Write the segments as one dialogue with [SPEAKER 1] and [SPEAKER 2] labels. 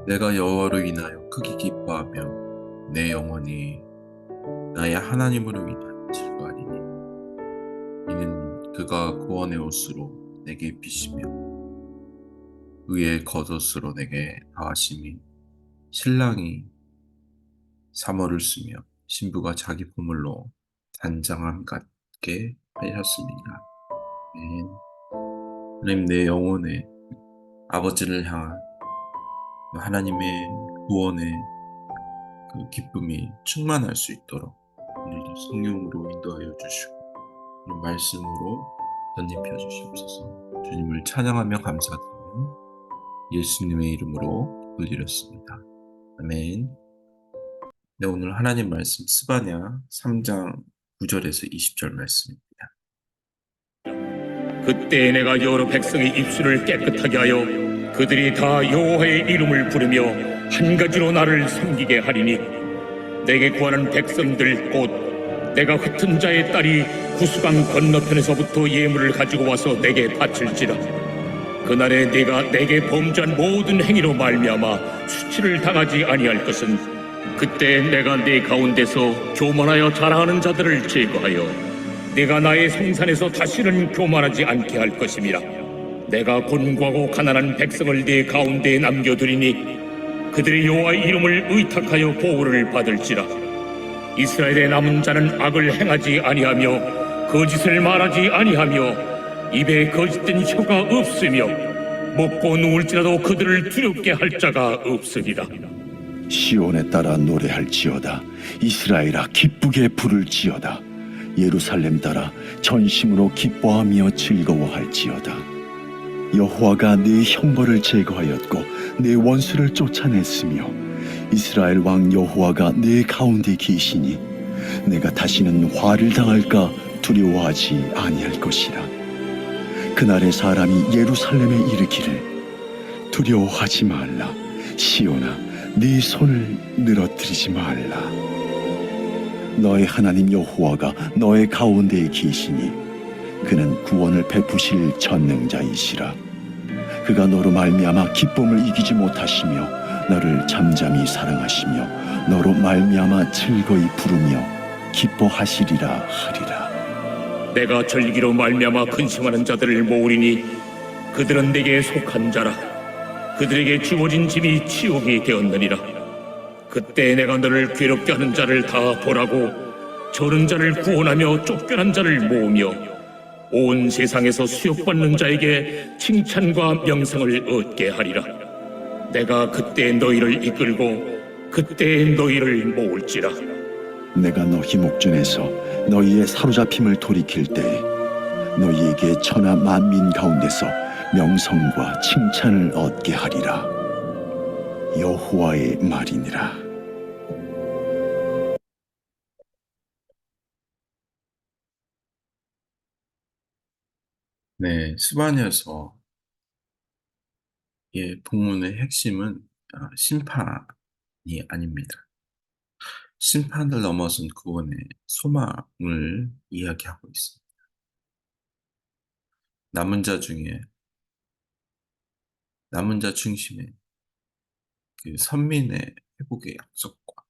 [SPEAKER 1] 내가 여호와로 인하여 크게 기뻐하며 내 영혼이 나의 하나님으로 인하여 즐거하리니 이는 그가 구원의 옷으로 내게 입히시며 의의 겉옷으로 내게 다하심이 신랑이 사모를 쓰며 신부가 자기 보물로 단장함 같게 하셨습니다. 아멘. 하나님 내 영혼의 아버지를 향한 하나님의 구원의 그 기쁨이 충만할 수 있도록 오늘도 성령으로 인도하여 주시고 이런 말씀으로 덧입혀 주시옵소서. 주님을 찬양하며 감사드리며 예수님의 이름으로 기도드렸습니다. 아멘. 네, 오늘 하나님 말씀 스바냐 3장 9절에서 20절 말씀입니다.
[SPEAKER 2] 그때 내가 여러 백성의 입술을 깨끗하게 하여 그들이 다 여호와의 이름을 부르며 한 가지로 나를 섬기게 하리니 내게 구하는 백성들 곧 내가 흩은 자의 딸이 구수강 건너편에서부터 예물을 가지고 와서 내게 바칠지라. 그날에 네가 내게 범죄한 모든 행위로 말미암아 수치를 당하지 아니할 것은 그때 내가 네 가운데서 교만하여 자랑하는 자들을 제거하여 내가 나의 성산에서 다시는 교만하지 않게 할 것임이라. 내가 곤고하고 가난한 백성을 네 가운데에 남겨두리니 그들이 여호와의 이름을 의탁하여 보호를 받을지라. 이스라엘의 남은 자는 악을 행하지 아니하며 거짓을 말하지 아니하며 입에 거짓된 혀가 없으며 먹고 누울지라도 그들을 두렵게 할 자가 없으리라.
[SPEAKER 3] 시온에 따라 노래할지어다. 이스라엘아 기쁘게 부를지어다. 예루살렘 따라 전심으로 기뻐하며 즐거워할지어다. 여호와가 네 형벌을 제거하였고 네 원수를 쫓아냈으며 이스라엘 왕 여호와가 네 가운데 계시니 내가 다시는 화를 당할까 두려워하지 아니할 것이라. 그날에 사람이 예루살렘에 이르기를 두려워하지 말라. 시온아 네 손을 늘어뜨리지 말라. 너의 하나님 여호와가 너의 가운데에 계시니 그는 구원을 베푸실 전능자이시라. 그가 너로 말미암아 기쁨을 이기지 못하시며 너를 잠잠히 사랑하시며 너로 말미암아 즐거이 부르며 기뻐하시리라 하리라.
[SPEAKER 2] 내가 절기로 말미암아 근심하는 자들을 모으리니 그들은 내게 속한 자라. 그들에게 주어진 짐이 치욕이 되었느니라. 그때 내가 너를 괴롭게 하는 자를 다 보라고 저른 자를 구원하며 쫓겨난 자를 모으며 온 세상에서 수욕받는 자에게 칭찬과 명성을 얻게 하리라. 내가 그때 너희를 이끌고 그때 너희를 모을지라.
[SPEAKER 3] 내가 너희 목전에서 너희의 사로잡힘을 돌이킬 때에 너희에게 천하 만민 가운데서 명성과 칭찬을 얻게 하리라. 여호와의 말이니라.
[SPEAKER 1] 네, 스바냐서의 본문의 핵심은 심판이 아닙니다. 심판을 넘어선 구원의 소망을 이야기하고 있습니다. 남은 자 중에 남은 자 중심의 그 선민의 회복의 약속과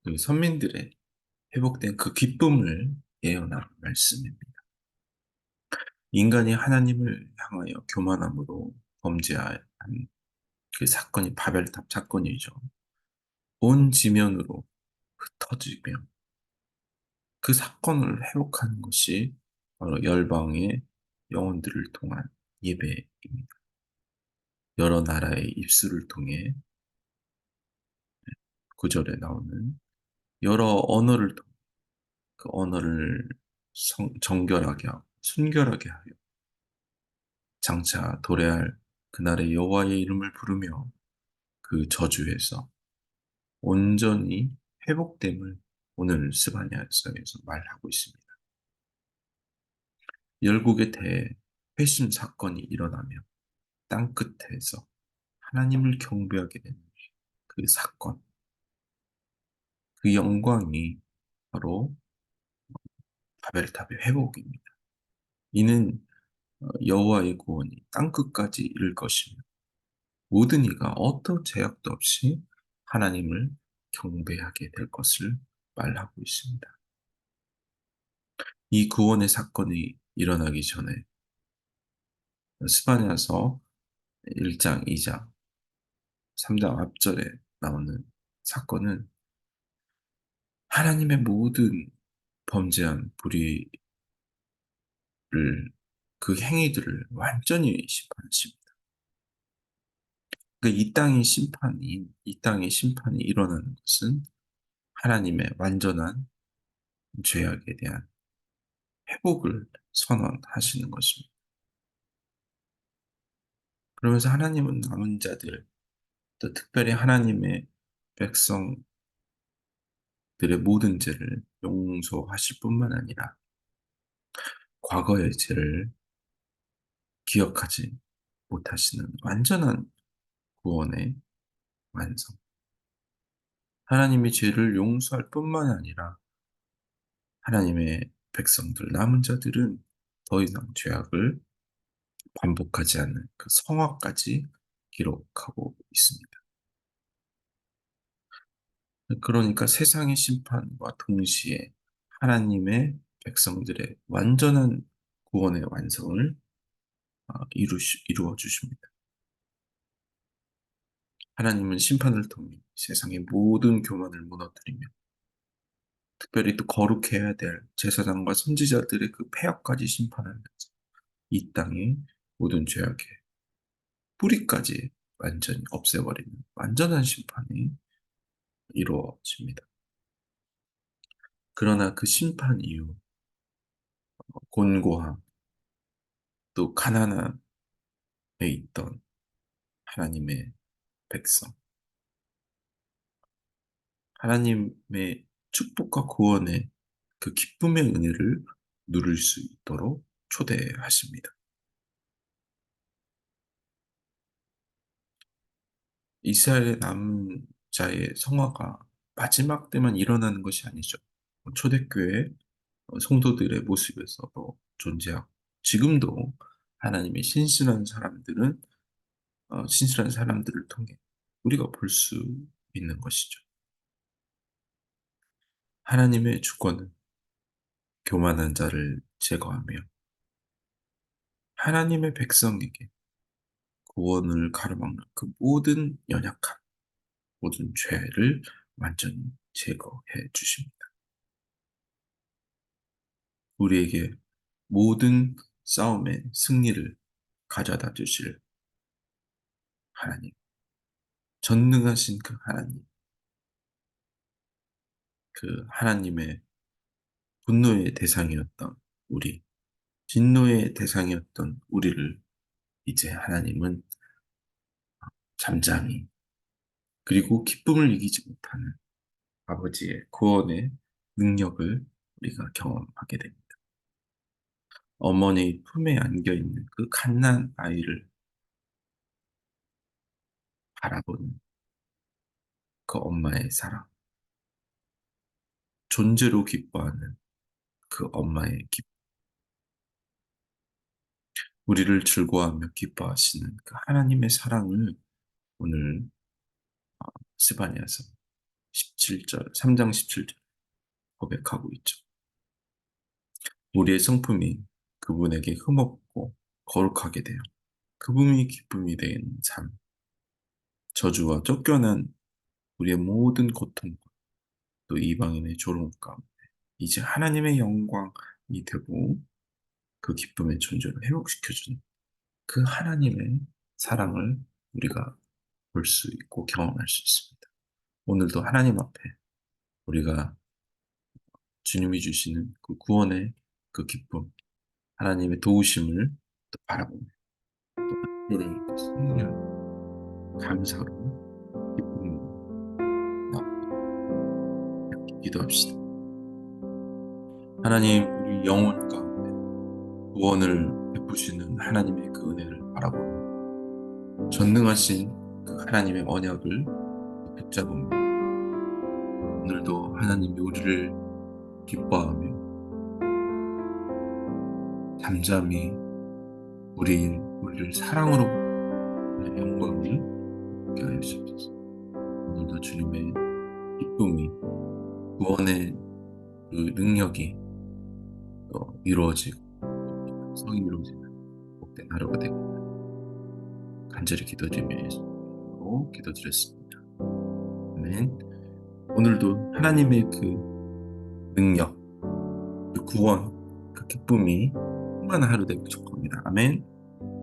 [SPEAKER 1] 그 선민들의 회복된 그 기쁨을 예언하는 말씀입니다. 인간이 하나님을 향하여 교만함으로 범죄한 그 사건이 바벨탑 사건이죠. 온 지면으로 흩어지며 그 사건을 회복하는 것이 바로 열방의 영혼들을 통한 예배입니다. 여러 나라의 입술을 통해 구절에 나오는 여러 언어를 통해 그 언어를 정결하게 하고 순결하게 하여 장차 도래할 그날의 여호와의 이름을 부르며 그 저주에서 온전히 회복됨을 오늘 스바냐서에서 말하고 있습니다. 열국에 대해 회심 사건이 일어나며 땅 끝에서 하나님을 경배하게 되는 그 사건, 그 영광이 바로 바벨탑의 회복입니다. 이는 여호와의 구원이 땅 끝까지 이를 것이며 모든 이가 어떤 제약도 없이 하나님을 경배하게 될 것을 말하고 있습니다. 이 구원의 사건이 일어나기 전에 스바냐서 1장, 2장, 3장 앞절에 나오는 사건은 하나님의 모든 범죄한 불의를, 그 행위들을 완전히 심판하십니다. 그러니까 이 땅의 심판이 일어나는 것은 하나님의 완전한 죄악에 대한 회복을 선언하시는 것입니다. 그러면서 하나님은 남은 자들, 또 특별히 하나님의 백성들의 모든 죄를 용서하실 뿐만 아니라 과거의 죄를 기억하지 못하시는 완전한 구원의 완성. 하나님이 죄를 용서할 뿐만 아니라 하나님의 백성들, 남은 자들은 더 이상 죄악을 반복하지 않는 그 성화까지 기록하고 있습니다. 그러니까 세상의 심판과 동시에 하나님의 백성들의 완전한 구원의 완성을 이루어 주십니다. 하나님은 심판을 통해 세상의 모든 교만을 무너뜨리며 특별히 또 거룩해야 될 제사장과 선지자들의 그 폐역까지 심판하면서 이 땅의 모든 죄악의 뿌리까지 완전히 없애버리는 완전한 심판이 이루어집니다. 그러나 그 심판 이후 곤고함 또 가난함에 있던 하나님의 백성, 하나님의 축복과 구원의 그 기쁨의 은혜를 누릴 수 있도록 초대하십니다. 이스라엘의 남은 자의 성화가 마지막 때만 일어나는 것이 아니죠. 초대교회 성도들의 모습에서도 존재하고 지금도 하나님의 신실한 사람들을 통해 우리가 볼 수 있는 것이죠. 하나님의 주권은 교만한 자를 제거하며 하나님의 백성에게 구원을 가로막는 그 모든 연약함, 모든 죄를 완전히 제거해 주십니다. 우리에게 모든 싸움의 승리를 가져다 주실 하나님, 전능하신 그 하나님, 그 하나님의 분노의 대상이었던 우리, 진노의 대상이었던 우리를 이제 하나님은 잠잠히 그리고 기쁨을 이기지 못하는 아버지의 구원의 능력을 우리가 경험하게 됩니다. 어머니의 품에 안겨 있는 그 갓난 아이를 바라보는 그 엄마의 사랑, 존재로 기뻐하는 그 엄마의 기쁨, 우리를 즐거워하며 기뻐하시는 그 하나님의 사랑을 오늘 스바냐서 17절, 3장 17절 고백하고 있죠. 우리의 성품이 그분에게 흠없고 거룩하게 되어 그분이 기쁨이 되는 삶, 저주와 쫓겨난 우리의 모든 고통과 또 이방인의 조롱 가운데 이제 하나님의 영광이 되고 그 기쁨의 존재를 회복시켜주는 그 하나님의 사랑을 우리가 볼 수 있고 경험할 수 있습니다. 오늘도 하나님 앞에 우리가 주님이 주시는 그 구원의 그 기쁨, 하나님의 도우심을 또 바라보며 또 앞으로의 승리를 감사로 기쁨으로 나아가 기도합시다. 하나님, 우리 영혼 가운데 구원을 베푸시는 하나님의 그 은혜를 바라보며 전능하신 그 하나님의 언약을 붙잡으며 오늘도 하나님이 우리를 기뻐하며 잠잠히 우리를 사랑으로 영광을 있게 하여 주옵소서. 오늘도 주님의 기쁨이, 구원의 그 능력이 이루어지고 성이 이루어지는 복된 하루가 되고 간절히 기도드리며 예수님으로 기도드렸습니다. 아멘. 오늘도 하나님의 그 능력, 그 구원, 그 기쁨이 충만한 하루 되길 축복합니다. 아멘.